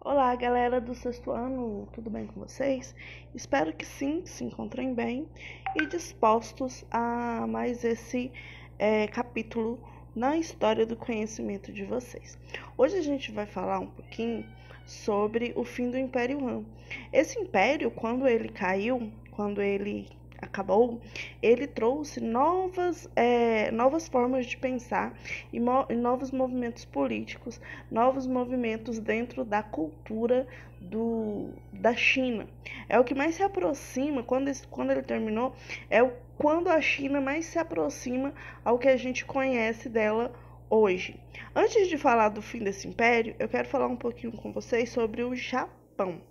Olá, galera do sexto ano, tudo bem com vocês? Espero que sim, se encontrem bem e dispostos a mais esse capítulo na história do conhecimento de vocês. Hoje a gente vai falar um pouquinho sobre o fim do Império Han. Esse império, quando ele caiu, quando ele acabou, ele trouxe novas formas de pensar e novos movimentos políticos, novos movimentos dentro da cultura da China. É o que mais se aproxima, quando ele terminou, quando a China mais se aproxima ao que a gente conhece dela hoje. Antes de falar do fim desse império, eu quero falar um pouquinho com vocês sobre o Japão.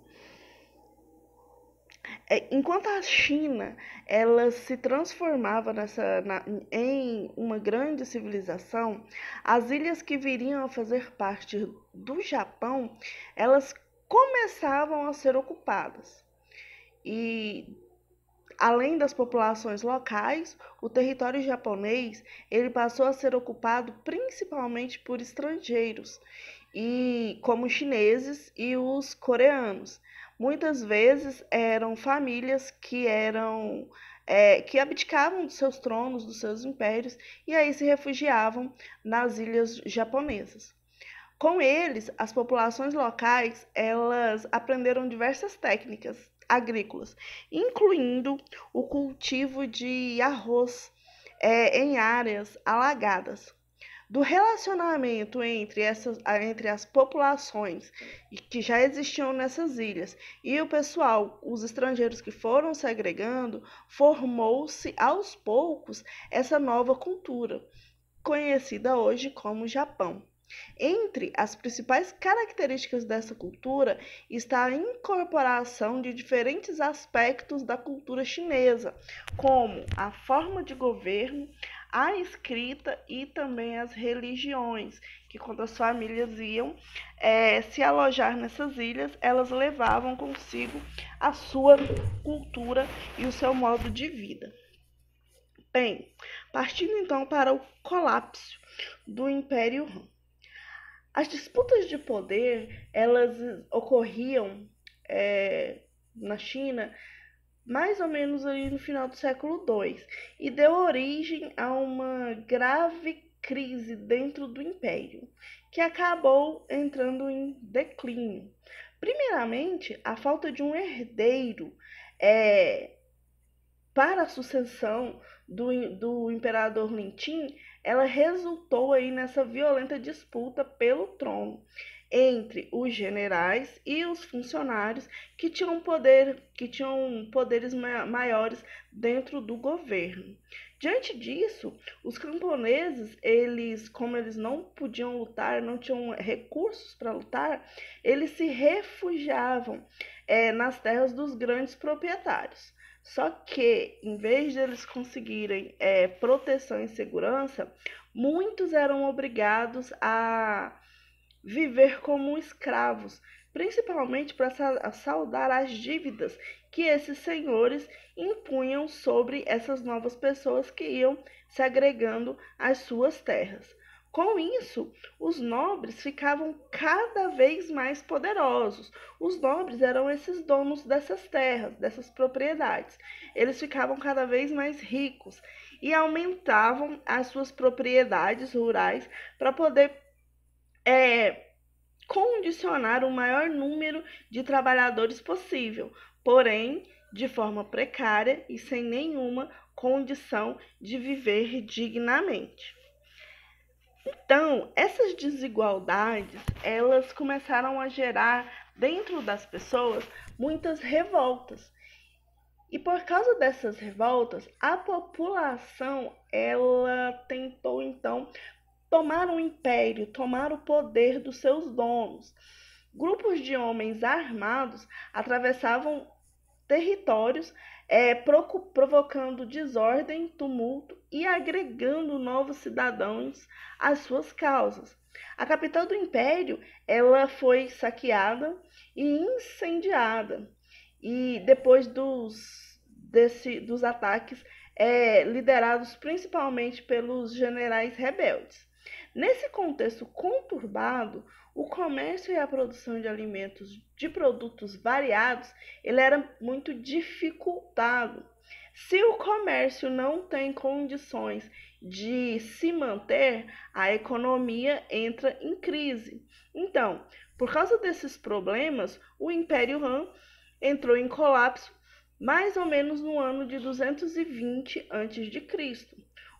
Enquanto a China ela se transformava em uma grande civilização, as ilhas que viriam a fazer parte do Japão, elas começavam a ser ocupadas. E além das populações locais, o território japonês ele passou a ser ocupado principalmente por estrangeiros, e como os chineses e os coreanos. Muitas vezes eram famílias que abdicavam dos seus tronos, dos seus impérios, e aí se refugiavam nas ilhas japonesas. Com eles, as populações locais, elas aprenderam diversas técnicas agrícolas, incluindo o cultivo de arroz em áreas alagadas. Do relacionamento entre as populações que já existiam nessas ilhas e o pessoal, os estrangeiros que foram se agregando, formou-se aos poucos essa nova cultura, conhecida hoje como Japão. Entre as principais características dessa cultura está a incorporação de diferentes aspectos da cultura chinesa, como a forma de governo, a escrita e também as religiões, que quando as famílias iam se alojar nessas ilhas, elas levavam consigo a sua cultura e o seu modo de vida. Bem, partindo então para o colapso do Império Han. As disputas de poder, elas ocorriam na China mais ou menos ali no final do século II e deu origem a uma grave crise dentro do império, que acabou entrando em declínio. Primeiramente, a falta de um herdeiro para a sucessão do imperador Lin Qin, ela resultou aí nessa violenta disputa pelo trono entre os generais e os funcionários que tinham poderes maiores dentro do governo. Diante disso, os camponeses, como eles não podiam lutar, não tinham recursos para lutar, eles se refugiavam nas terras dos grandes proprietários. Só que, em vez de eles conseguirem proteção e segurança, muitos eram obrigados a viver como escravos, principalmente para saldar as dívidas que esses senhores impunham sobre essas novas pessoas que iam se agregando às suas terras. Com isso, os nobres ficavam cada vez mais poderosos. Os nobres eram esses donos dessas terras, dessas propriedades. Eles ficavam cada vez mais ricos e aumentavam as suas propriedades rurais para poder condicionar o maior número de trabalhadores possível, porém de forma precária e sem nenhuma condição de viver dignamente. Então, essas desigualdades, elas começaram a gerar dentro das pessoas muitas revoltas. E por causa dessas revoltas, a população, ela tentou então tomar o império, tomar o poder dos seus donos. Grupos de homens armados atravessavam territórios, provocando desordem, tumulto e agregando novos cidadãos às suas causas. A capital do império ela foi saqueada e incendiada, e depois dos ataques liderados principalmente pelos generais rebeldes. Nesse contexto conturbado, o comércio e a produção de alimentos, de produtos variados, ele era muito dificultado. Se o comércio não tem condições de se manter, a economia entra em crise. Então, por causa desses problemas, o Império Han entrou em colapso mais ou menos no ano de 220 a.C.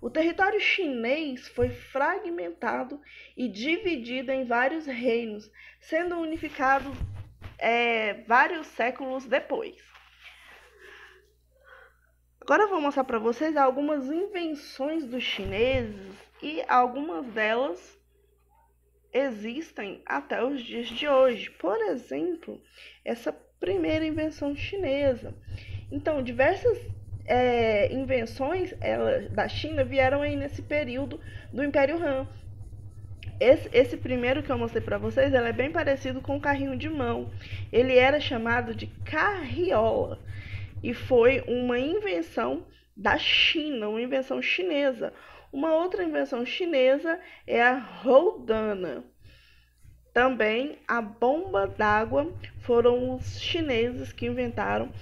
O território chinês foi fragmentado e dividido em vários reinos, sendo unificado vários séculos depois. Agora eu vou mostrar para vocês algumas invenções dos chineses e algumas delas existem até os dias de hoje. Por exemplo, essa primeira invenção chinesa. Então, diversas invenções da China vieram aí nesse período do Império Han. Esse primeiro que eu mostrei para vocês, ele é bem parecido com o carrinho de mão. Ele era chamado de carriola e foi uma invenção da China, uma invenção chinesa. Uma outra invenção chinesa é a roldana. Também a bomba d'água, foram os chineses que inventaram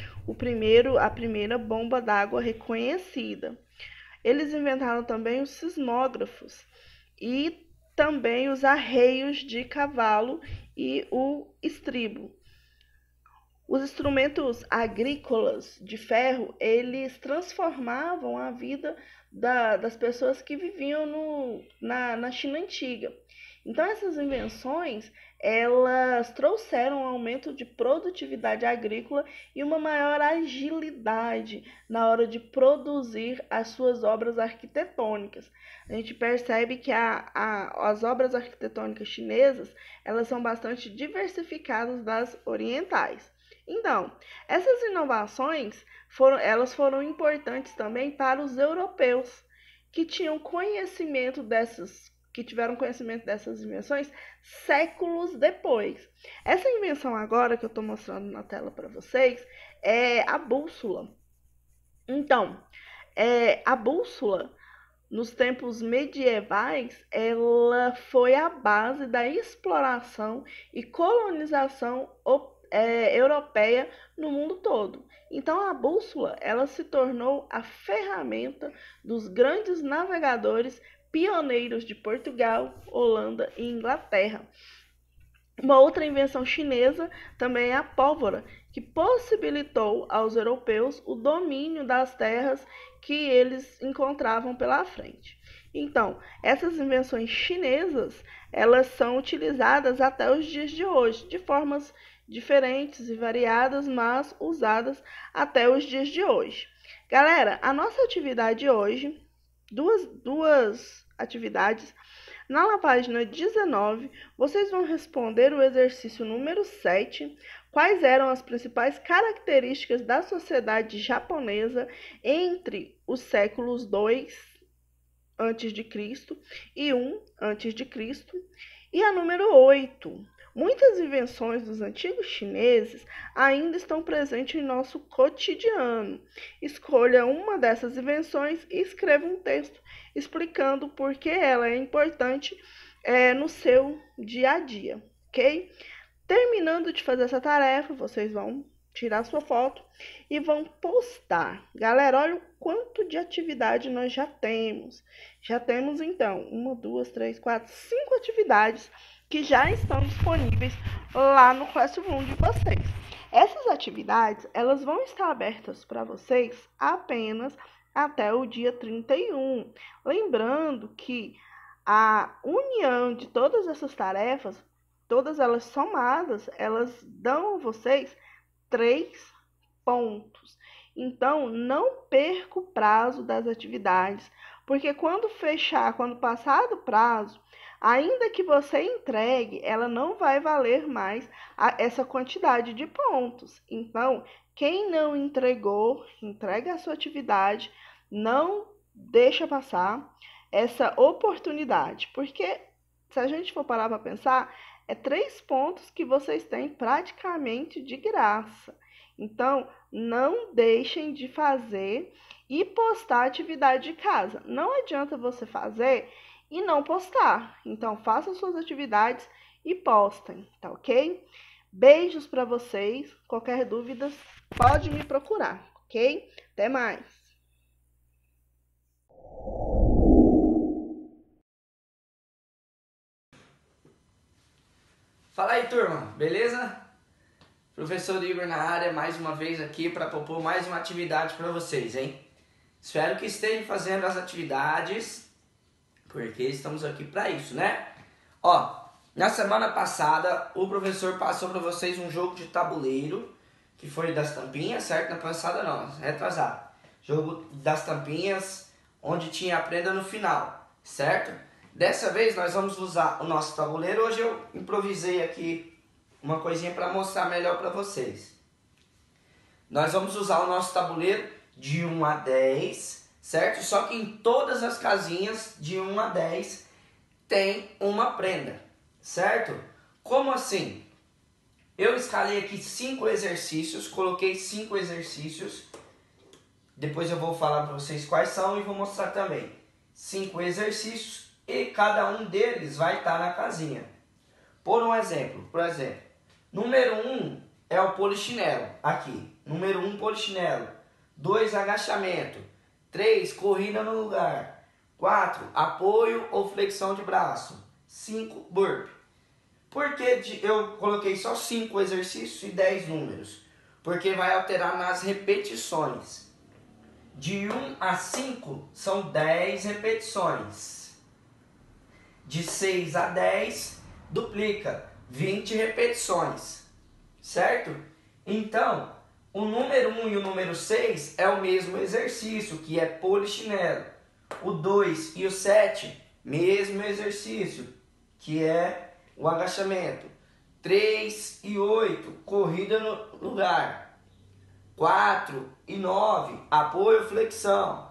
a primeira bomba d'água reconhecida. Eles inventaram também os sismógrafos e também os arreios de cavalo e o estribo. Os instrumentos agrícolas de ferro, eles transformavam a vida das pessoas que viviam na China antiga. Então, essas invenções, elas trouxeram um aumento de produtividade agrícola e uma maior agilidade na hora de produzir as suas obras arquitetônicas. A gente percebe que as obras arquitetônicas chinesas, elas são bastante diversificadas das orientais. Então, essas inovações foram importantes também para os europeus, que tiveram conhecimento dessas invenções séculos depois. Essa invenção agora que eu estou mostrando na tela para vocês é a bússola. Então, a bússola, nos tempos medievais, ela foi a base da exploração e colonização europeia no mundo todo. Então a bússola, ela se tornou a ferramenta dos grandes navegadores pioneiros de Portugal, Holanda e Inglaterra. Uma outra invenção chinesa também é a pólvora, que possibilitou aos europeus o domínio das terras que eles encontravam pela frente. Então, essas invenções chinesas, elas são utilizadas até os dias de hoje, de formas diferentes e variadas, mas usadas até os dias de hoje. Galera, a nossa atividade hoje, duas atividades. Na página 19, vocês vão responder o exercício número 7, quais eram as principais características da sociedade japonesa entre os séculos 2 a.C. e 1 a.C. E a número 8, muitas invenções dos antigos chineses ainda estão presentes em nosso cotidiano. Escolha uma dessas invenções e escreva um texto explicando por que ela é importante no seu dia a dia, ok? Terminando de fazer essa tarefa, vocês vão tirar sua foto e vão postar. Galera, olha o quanto de atividade nós já temos. Já temos, então, 1, 2, 3, 4, 5 atividades que já estão disponíveis lá no Classroom de vocês. Essas atividades, elas vão estar abertas para vocês apenas até o dia 31. Lembrando que a união de todas essas tarefas, todas elas somadas, elas dão a vocês 3 pontos. Então, não perca o prazo das atividades, porque quando passar do prazo, ainda que você entregue, ela não vai valer mais essa quantidade de pontos. Então, quem não entregou, entregue a sua atividade, não deixa passar essa oportunidade, porque se a gente for parar para pensar, é 3 pontos que vocês têm praticamente de graça. Então, não deixem de fazer e postar a atividade de casa. Não adianta você fazer e não postar. Então, faça suas atividades e postem, tá ok? Beijos para vocês. Qualquer dúvida, pode me procurar, ok? Até mais. Fala aí, turma, beleza? Professor Igor na área, mais uma vez aqui para propor mais uma atividade para vocês, hein? Espero que estejam fazendo as atividades, porque estamos aqui para isso, né? Ó, na semana passada o professor passou para vocês um jogo de tabuleiro, que foi das tampinhas, certo? Na passada não, retrasado. Jogo das tampinhas, onde tinha a prenda no final, certo? Dessa vez nós vamos usar o nosso tabuleiro. Hoje eu improvisei aqui uma coisinha para mostrar melhor para vocês. Nós vamos usar o nosso tabuleiro de 1 a 10, certo? Só que em todas as casinhas de 1 a 10 tem uma prenda, certo? Como assim? Eu escalei aqui 5 exercícios, coloquei 5 exercícios. Depois eu vou falar para vocês quais são e vou mostrar também. 5 exercícios e cada um deles vai estar na casinha. Por exemplo, número 1 é o polichinelo, aqui. Número 1, polichinelo. 2, agachamento. 3, corrida no lugar. 4, apoio ou flexão de braço. 5, burpee. Por que eu coloquei só 5 exercícios e 10 números? Porque vai alterar nas repetições. De 1 a 5 são 10 repetições. De 6 a 10 duplica, 20 repetições, certo? Então, o número 1 e o número 6 é o mesmo exercício, que é polichinelo. O 2 e o 7, mesmo exercício, que é o agachamento. 3 e 8, corrida no lugar. 4 e 9, apoio, flexão.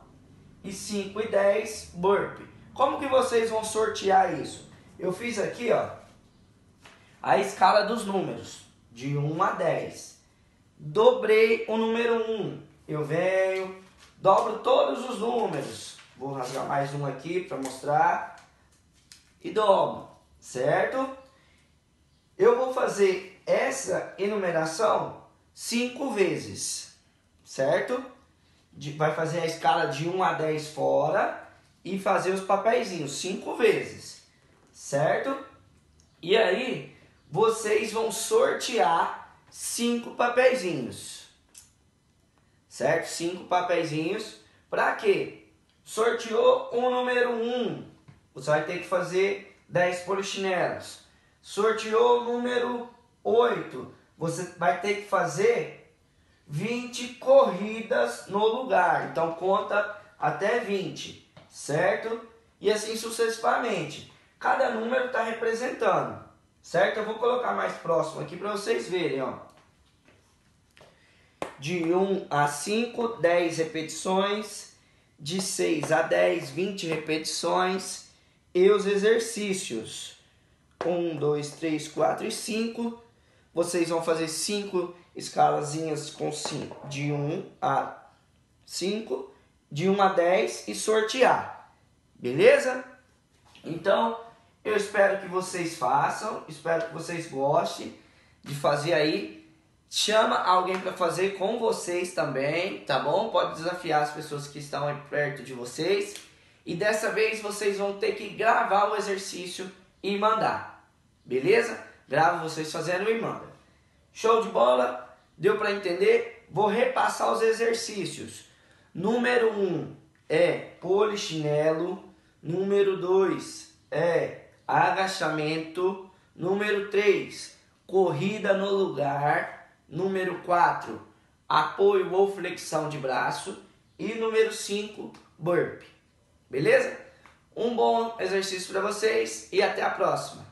E 5 e 10, burpee. Como que vocês vão sortear isso? Eu fiz aqui, ó, a escala dos números, de 1 a 10. Dobrei o número 1. Eu venho, dobro todos os números. Vou rasgar mais um aqui para mostrar. E dobro, certo? Eu vou fazer essa enumeração 5 vezes, certo? Vai fazer a escala de 1 a 10 fora e fazer os papeizinhos 5 vezes, certo? E aí, vocês vão sortear 5 papeizinhos, certo? 5 papeizinhos, para quê? Sorteou o número 1, você vai ter que fazer 10 polichinelos. Sorteou o número 8, você vai ter que fazer 20 corridas no lugar. Então conta até 20, certo? E assim sucessivamente. Cada número está representando, certo? Eu vou colocar mais próximo aqui para vocês verem, ó. De 1 a 5, 10 repetições. De 6 a 10, 20 repetições. E os exercícios. 1, 2, 3, 4 e 5. Vocês vão fazer 5 escalazinhas com 5, de 1 a 5, de 1 a 10 e sortear. Beleza? Então, eu espero que vocês façam, espero que vocês gostem de fazer aí. Chama alguém para fazer com vocês também, tá bom? Pode desafiar as pessoas que estão aí perto de vocês. E dessa vez vocês vão ter que gravar o exercício e mandar. Beleza? Grava vocês fazendo e manda. Show de bola? Deu para entender? Vou repassar os exercícios. Número 1 é polichinelo. Número 2 é agachamento. Número 3, corrida no lugar. Número 4, apoio ou flexão de braço. E número 5, burpee. Beleza? Um bom exercício para vocês e até a próxima.